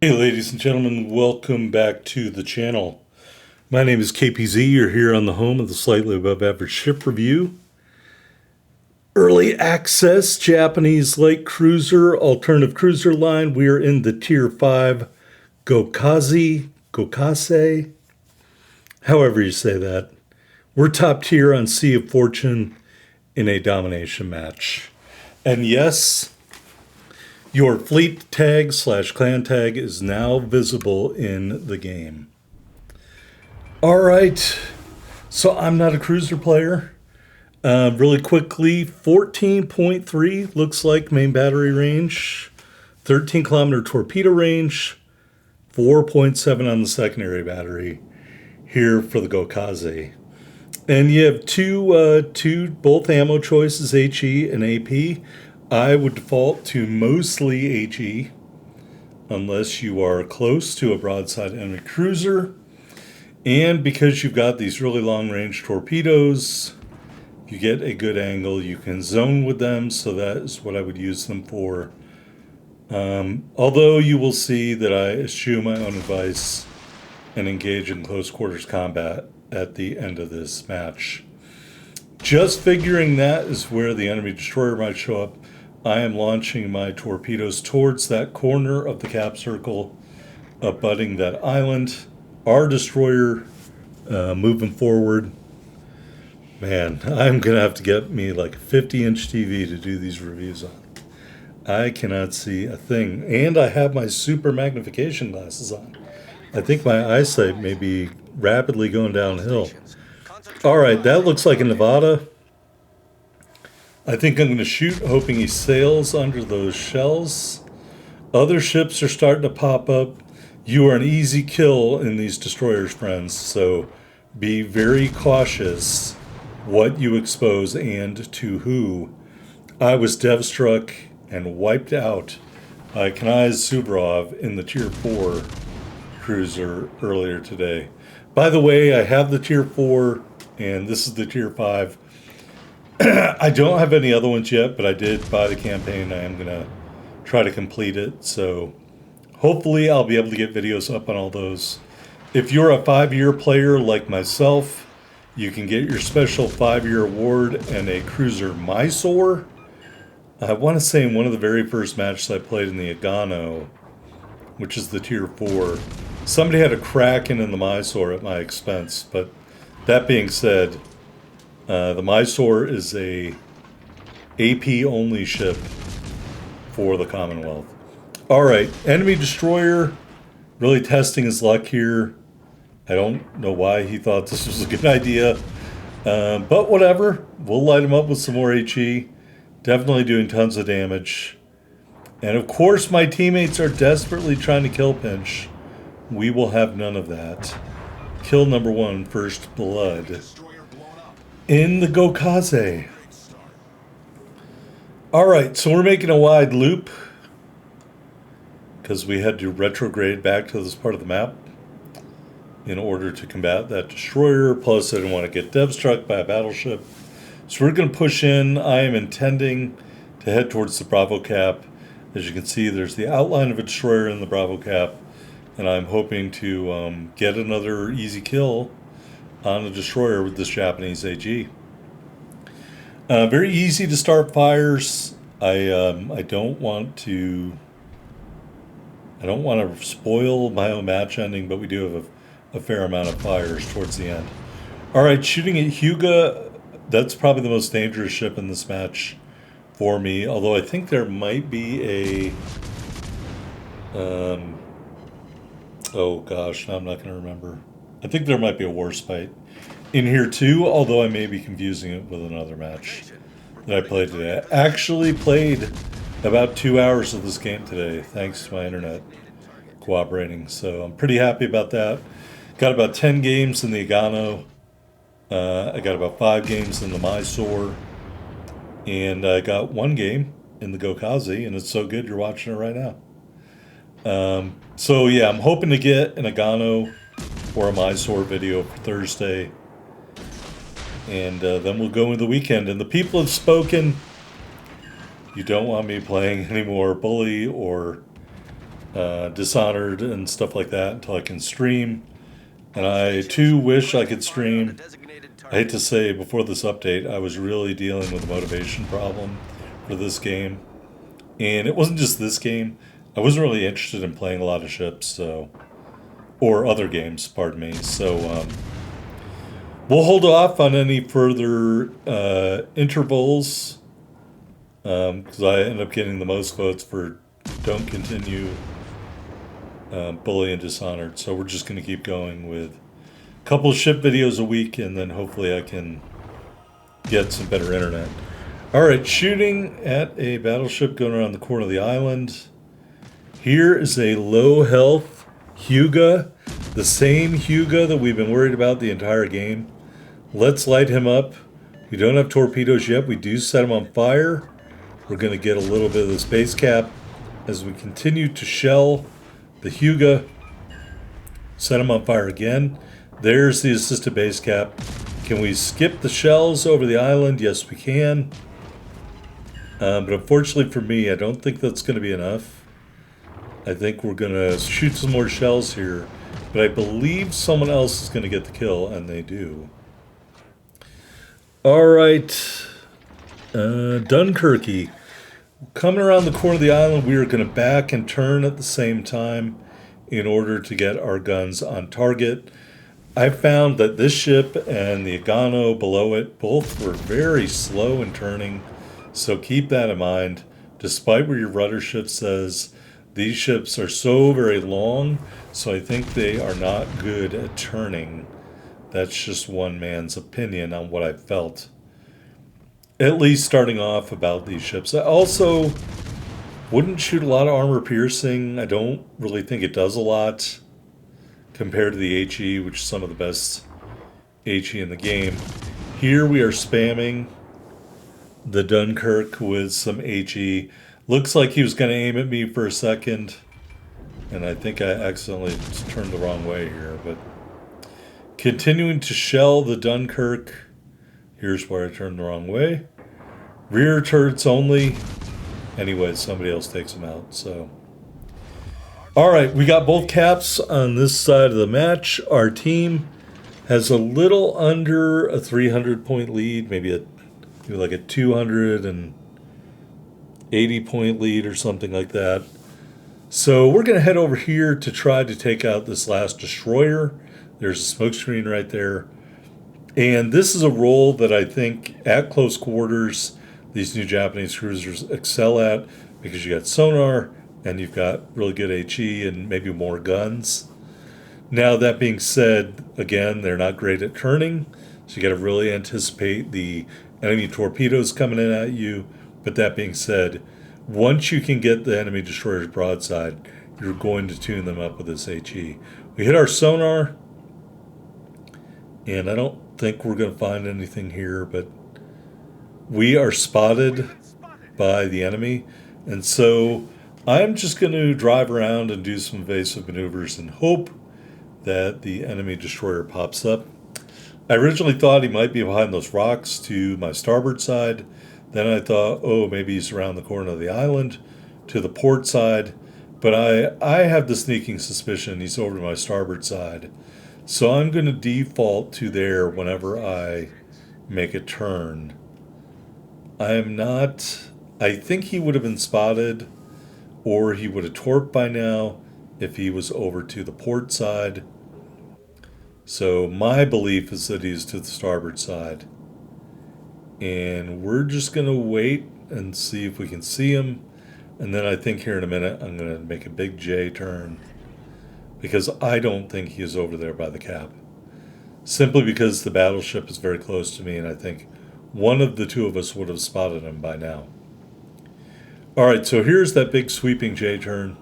Hey ladies and gentlemen, welcome back to the channel. My name is KPZ. You're here on the home of the Slightly Above Average Ship Review. Early access Japanese light cruiser, alternative cruiser line. We are in the Tier 5 Gokase, however you say that. We're top tier on Sea of Fortune in a domination match. And yes, your fleet tag / clan tag is now visible in the game. All right, so I'm not a cruiser player. Really quickly, 14.3 looks like main battery range, 13 kilometer torpedo range, 4.7 on the secondary battery here for the Gokase. And you have both ammo choices, HE and AP. I would default to mostly HE, unless you are close to a broadside enemy cruiser. And because you've got these really long-range torpedoes, you get a good angle. You can zone with them, so that is what I would use them for. Although you will see that I eschew my own advice and engage in close quarters combat at the end of this match. Just figuring that is where the enemy destroyer might show up. I am launching my torpedoes towards that corner of the cap circle, abutting that island. Our destroyer moving forward. Man, I'm going to have to get me like a 50-inch TV to do these reviews on. I cannot see a thing. And I have my super magnification glasses on. I think my eyesight may be rapidly going downhill. All right, that looks like a Nevada. I think I'm going to shoot, hoping he sails under those shells. Other ships are starting to pop up. You are an easy kill in these destroyers, friends, so be very cautious what you expose and to who. I was dev-struck and wiped out by Kanai Suvorov in the Tier 4 cruiser earlier today. By the way, I have the Tier 4, and this is the Tier 5. I don't have any other ones yet, but I did buy the campaign. I am going to try to complete it. So hopefully I'll be able to get videos up on all those. If you're a 5-year player like myself, you can get your special 5-year award and a cruiser Mysore. I want to say in one of the very first matches I played in the Agano, which is the Tier 4, somebody had a Kraken in the Mysore at my expense. But that being said, the Mysore is a AP-only ship for the Commonwealth. All right, enemy destroyer really testing his luck here. I don't know why he thought this was a good idea, but whatever. We'll light him up with some more HE. Definitely doing tons of damage. And of course, my teammates are desperately trying to kill pinch. We will have none of that. Kill number 1, first blood in the Gokase. All right, so we're making a wide loop because we had to retrograde back to this part of the map in order to combat that destroyer. Plus, I didn't want to get dev-struck by a battleship. So we're going to push in. I am intending to head towards the Bravo Cap. As you can see, there's the outline of a destroyer in the Bravo Cap, and I'm hoping to get another easy kill on a destroyer with this Japanese AG. Very easy to start fires. I don't want to spoil my own match ending, but we do have a fair amount of fires towards the end. All right, shooting at Hyuga. That's probably the most dangerous ship in this match for me. Although I think there might be a oh gosh, now I'm not going to remember. I think there might be a Warspite in here too, although I may be confusing it with another match that I played today. I actually played about 2 hours of this game today, thanks to my internet cooperating. So I'm pretty happy about that. Got about 10 games in the Agano. I got about 5 games in the Mysore. And I got 1 game in the Gokase, and it's so good you're watching it right now. So yeah, I'm hoping to get an Agano or a Mysore video for Thursday. And then we'll go into the weekend. And the people have spoken. You don't want me playing any more Bully or Dishonored and stuff like that until I can stream. And I too wish I could stream. I hate to say, before this update, I was really dealing with a motivation problem for this game. And it wasn't just this game. I wasn't really interested in playing a lot of ships, so, or other games, pardon me. So we'll hold off on any further intervals because I end up getting the most votes for don't continue Bully and Dishonored. So we're just going to keep going with a couple of ship videos a week, and then hopefully I can get some better internet. Alright, shooting at a battleship going around the corner of the island. Here is a low health Hyuga, the same Hyuga that we've been worried about the entire game. Let's light him up. We don't have torpedoes yet. We do set him on fire. We're going to get a little bit of the space cap as we continue to shell the Hyuga. Set him on fire again. There's the assisted base cap. Can we skip the shells over the island? Yes, we can. But unfortunately for me, I don't think that's going to be enough. I think we're going to shoot some more shells here. But I believe someone else is going to get the kill, and they do. Alright. Dunkirky. Coming around the corner of the island, we are going to back and turn at the same time in order to get our guns on target. I found that this ship and the Agano below it both were very slow in turning. So keep that in mind. Despite what your rudder shift says, these ships are so very long, so I think they are not good at turning. That's just one man's opinion on what I felt. At least starting off about these ships. I also wouldn't shoot a lot of armor piercing. I don't really think it does a lot compared to the HE, which is some of the best HE in the game. Here we are spamming the Dunkirk with some HE. Looks like he was going to aim at me for a second, and I think I accidentally turned the wrong way here, but continuing to shell the Dunkirk. Here's where I turned the wrong way. Rear turrets only. Anyway, somebody else takes them out, so. Alright, we got both caps on this side of the match. Our team has a little under a 300-point lead, maybe like a 280-point lead or something like that. So we're going to head over here to try to take out this last destroyer. There's a smoke screen right there. And this is a role that I think at close quarters these new Japanese cruisers excel at, because you got sonar and you've got really good HE and maybe more guns. Now, that being said, again, they're not great at turning, so you got to really anticipate the enemy torpedoes coming in at you. But that being said, once you can get the enemy destroyer's broadside, you're going to tune them up with this HE. We hit our sonar, and I don't think we're going to find anything here, but we are spotted by the enemy, and so I'm just going to drive around and do some evasive maneuvers and hope that the enemy destroyer pops up. I originally thought he might be behind those rocks to my starboard side. Then I thought, oh, maybe he's around the corner of the island to the port side. But I have the sneaking suspicion he's over to my starboard side. So I'm going to default to there whenever I make a turn. I think he would have been spotted, or he would have torped by now if he was over to the port side. So my belief is that he's to the starboard side. And we're just going to wait and see if we can see him. And then I think here in a minute I'm going to make a big J turn, because I don't think he is over there by the cap. Simply because the battleship is very close to me, and I think one of the two of us would have spotted him by now. Alright, so here's that big sweeping J turn.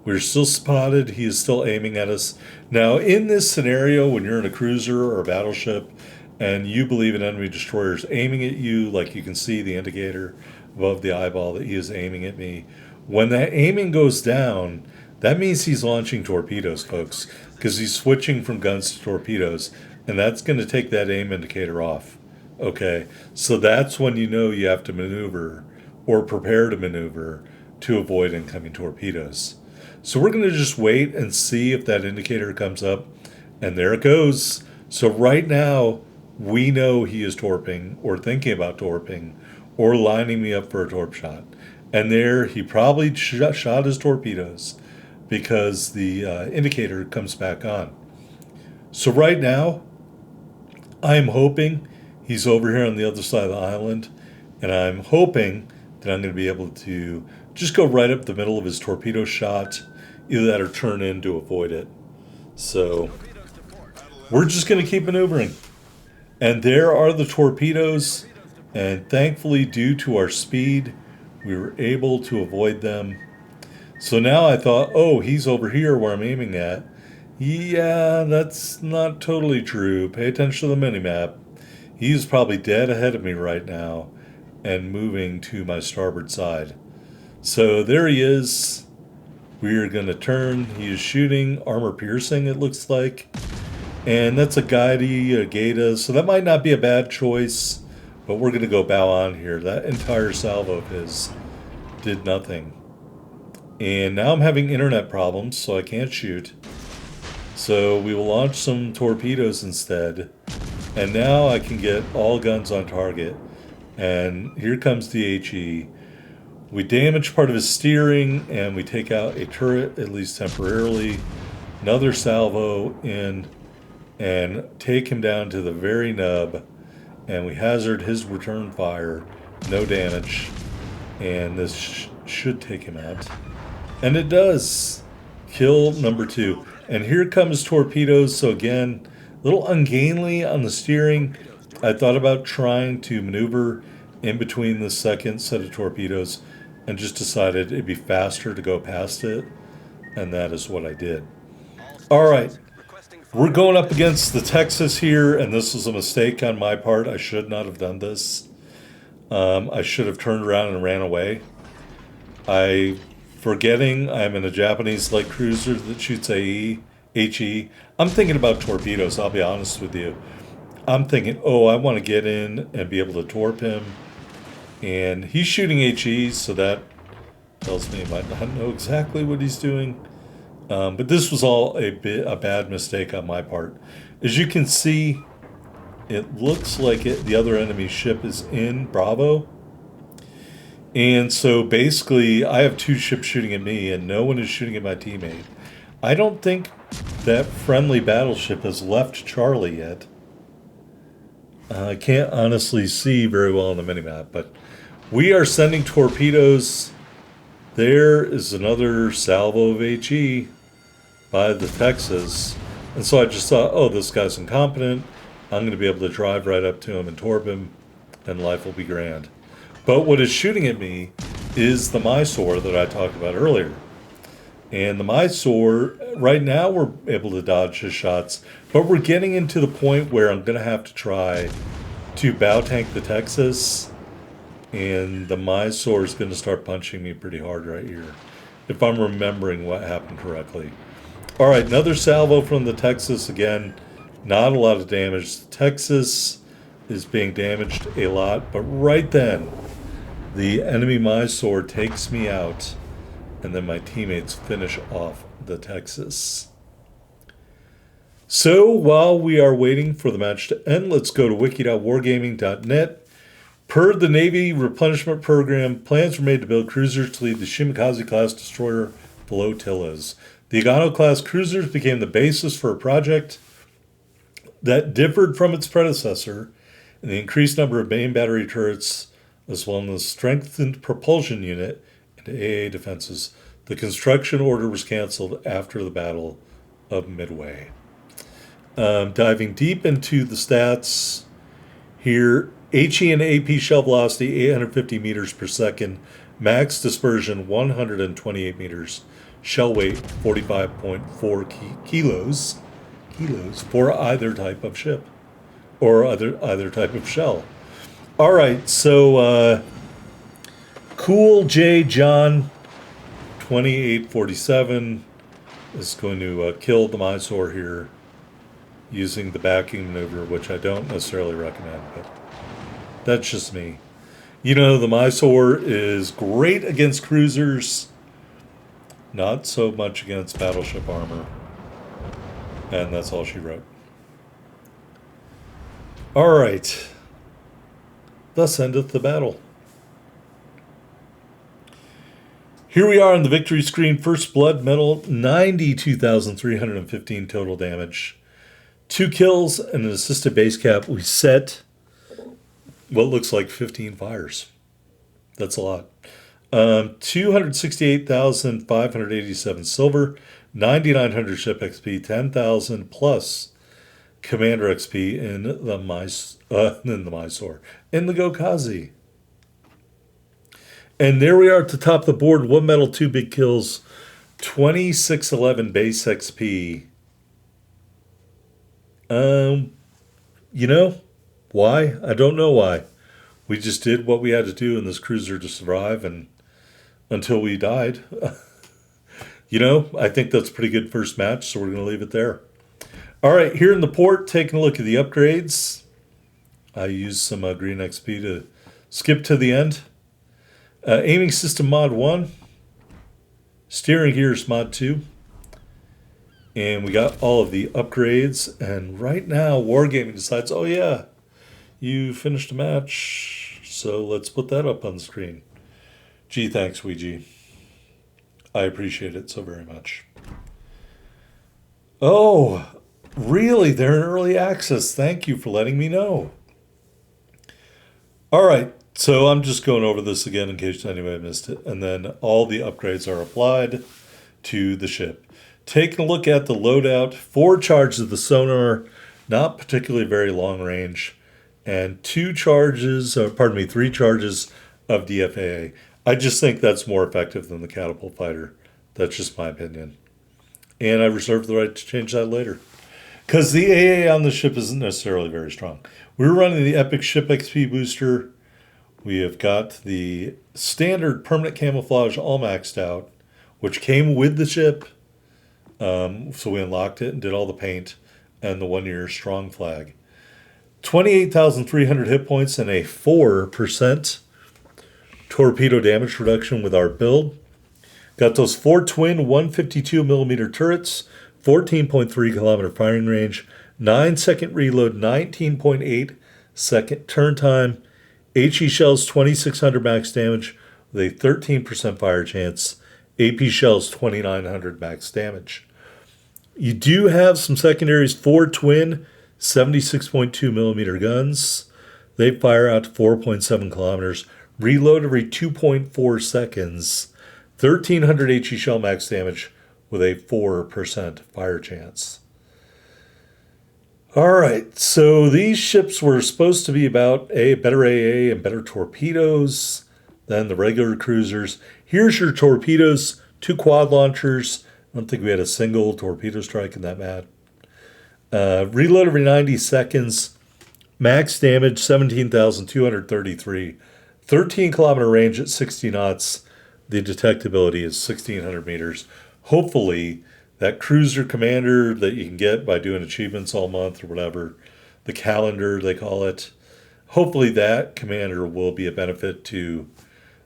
We're still spotted. He is still aiming at us. Now, in this scenario, when you're in a cruiser or a battleship and you believe an enemy destroyer is aiming at you, like you can see the indicator above the eyeball that he is aiming at me, when that aiming goes down, that means he's launching torpedoes, folks, because he's switching from guns to torpedoes, and that's going to take that aim indicator off. Okay, so that's when you know you have to maneuver or prepare to maneuver to avoid incoming torpedoes. So we're going to just wait and see if that indicator comes up. And there it goes. So right now, we know he is torping or thinking about torping or lining me up for a torp shot. And there, he probably shot his torpedoes because the indicator comes back on. So right now, I am hoping he's over here on the other side of the island, and I'm hoping that I'm going to be able to just go right up the middle of his torpedo shot, either that or turn in to avoid it. So we're just going to keep maneuvering. And there are the torpedoes, and thankfully, due to our speed, we were able to avoid them. So now I thought, oh, he's over here where I'm aiming at. Yeah, that's not totally true. Pay attention to the minimap. He's probably dead ahead of me right now and moving to my starboard side. So there he is. We're going to turn. He is shooting armor piercing, it looks like. And that's a Gata, so that might not be a bad choice, but we're going to go bow on here. That entire salvo of his did nothing. And now I'm having internet problems, so I can't shoot. So we will launch some torpedoes instead. And now I can get all guns on target. And here comes the HE. We damage part of his steering, and we take out a turret, at least temporarily. Another salvo in, and take him down to the very nub. And we hazard his return fire. No damage. And this should take him out. And it does. Kill number 2. And here comes torpedoes. So again, a little ungainly on the steering. I thought about trying to maneuver in between the second set of torpedoes and just decided it'd be faster to go past it. And that is what I did. All right. We're going up against the Texas here, and this was a mistake on my part. I should not have done this. I should have turned around and ran away. Forgetting I'm in a Japanese light cruiser that shoots HE. I'm thinking about torpedoes, I'll be honest with you. I'm thinking, oh, I want to get in and be able to torp him. And he's shooting HE, so that tells me he might not know exactly what he's doing. But this was all a bad mistake on my part. As you can see, it looks like the other enemy ship is in Bravo. And so basically, I have 2 ships shooting at me, and no one is shooting at my teammate. I don't think that friendly battleship has left Charlie yet. I can't honestly see very well on the minimap, but we are sending torpedoes. There is another salvo of HE by the Texas. And so I just thought, oh, this guy's incompetent. I'm going to be able to drive right up to him and torp him, and life will be grand. But what is shooting at me is the Mysore that I talked about earlier. And the Mysore, right now we're able to dodge his shots, but we're getting into the point where I'm going to have to try to bow tank the Texas, and the Mysore is going to start punching me pretty hard right here, if I'm remembering what happened correctly. All right, another salvo from the Texas again. Not a lot of damage. The Texas is being damaged a lot, but right then, the enemy Mysore takes me out, and then my teammates finish off the Texas. So while we are waiting for the match to end, let's go to wiki.wargaming.net. Per the Navy replenishment program, plans were made to build cruisers to lead the Shimakaze-class destroyer flotillas. The Agano-class cruisers became the basis for a project that differed from its predecessor in the increased number of main battery turrets, as well as strengthened propulsion unit and AA defenses. The construction order was canceled after the Battle of Midway. Diving deep into the stats here, HE and AP shell velocity 850 meters per second, max dispersion 128 meters, shell weight 45.4 kilos for either type of ship or either type of shell. All right, so Cool J John 2847 is going to kill the Mysore here using the backing maneuver, which I don't necessarily recommend, but that's just me. You know, the Mysore is great against cruisers. Not so much against battleship armor. And that's all she wrote. All right. Thus endeth the battle. Here we are on the victory screen. First blood medal, 92,315 total damage. 2 kills and an assisted base cap. We set what looks like 15 fires. That's a lot. 268,587 silver, 9,900 ship XP, 10,000 plus commander XP in the Mysore, in the Gokase. And there we are at the top of the board. 1 medal, 2 big kills, 2611 base XP. You know why? I don't know why. We just did what we had to do in this cruiser to survive, and until we died. I think that's a pretty good first match, so we're going to leave it there. All right, here in the port, taking a look at the upgrades. I used some green XP to skip to the end. Aiming system mod 1. Steering gears mod 2. And we got all of the upgrades. And right now, Wargaming decides, oh yeah, you finished a match. So let's put that up on the screen. Gee, thanks, Ouija. I appreciate it so very much. Oh, really? They're in early access. Thank you for letting me know. All right, so I'm just going over this again in case anybody missed it. And then all the upgrades are applied to the ship. Taking a look at the loadout, 4 charges of the sonar, not particularly very long range, and 3 charges of DFAA. I just think that's more effective than the catapult fighter. That's just my opinion. And I reserve the right to change that later. Because the AA on the ship isn't necessarily very strong. We're running the Epic Ship XP booster. We have got the standard permanent camouflage all maxed out, which came with the ship. So we unlocked it and did all the paint and the 1-year strong flag. 28,300 hit points and a 4% torpedo damage reduction with our build. Got those 4 twin 152 millimeter turrets, 14.3 kilometer firing range, 9-second reload, 19.8 second turn time, HE shells 2600 max damage with a 13% fire chance, AP shells 2900 max damage. You do have some secondaries, 4 twin 76.2 millimeter guns. They fire out to 4.7 kilometers, reload every 2.4 seconds, 1300 HE shell max damage with a 4% fire chance. All right, so these ships were supposed to be about better AA and better torpedoes than the regular cruisers. Here's your torpedoes, 2 quad launchers. I don't think we had a single torpedo strike in that match. Reload every 90 seconds. Max damage, 17,233. 13 kilometer range at 60 knots. The detectability is 1,600 meters. Hopefully, that cruiser commander that you can get by doing achievements all month or whatever, the calendar they call it, hopefully that commander will be a benefit to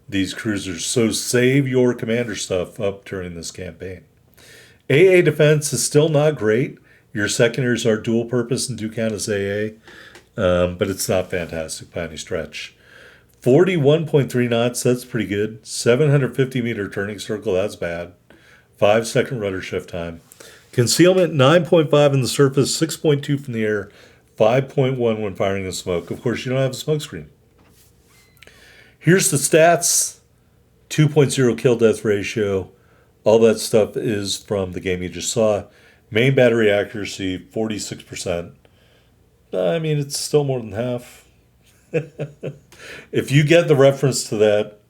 these cruisers. So save your commander stuff up during this campaign. AA defense is still not great. Your secondaries are dual purpose and do count as AA, but it's not fantastic by any stretch. 41.3 knots, that's pretty good. 750 meter turning circle, that's bad. 5-second rudder shift time. Concealment, 9.5 in the surface, 6.2 from the air, 5.1 when firing in smoke. Of course, you don't have a smoke screen. Here's the stats. 2.0 kill death ratio. All that stuff is from the game you just saw. Main battery accuracy, 46%. I mean, it's still more than half. If you get the reference to that,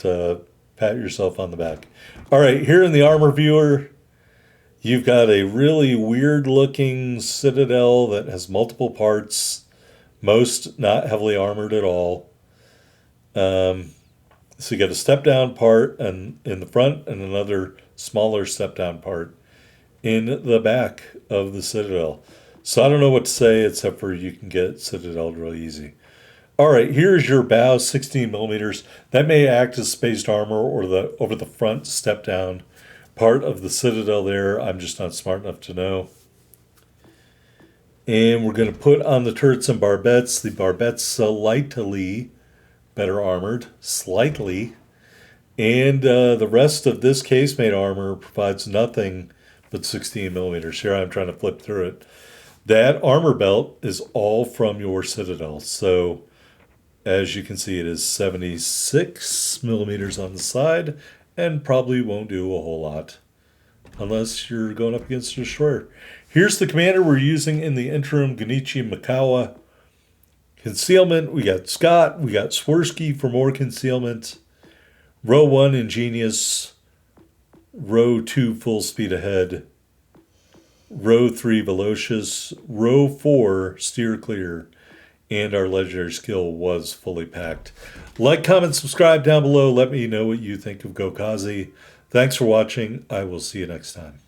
pat yourself on the back. All right, here in the armor viewer, you've got a really weird-looking citadel that has multiple parts, most not heavily armored at all. So you got a step-down part and in the front and another smaller step-down part in the back of the citadel. So I don't know what to say except for you can get citadel real easy. All right, here's your bow, 16 millimeters. That may act as spaced armor or the over the front step down part of the Citadel there. I'm just not smart enough to know. And we're going to put on the turrets and barbettes. The barbettes slightly better armored, slightly. And the rest of this casemate armor provides nothing but 16 millimeters. Here I'm trying to flip through it. That armor belt is all from your Citadel. So as you can see, it is 76 millimeters on the side and probably won't do a whole lot unless you're going up against a destroyer. Here's the commander we're using in the interim, Genichi Makawa. Concealment, we got Scott, we got Swirsky for more concealment. Row 1, Ingenious. Row 2, Full Speed Ahead. Row 3, Velocious. Row 4, Steer Clear. And our legendary skill was fully packed. Like, comment, subscribe down below. Let me know what you think of Gokase. Thanks for watching. I will see you next time.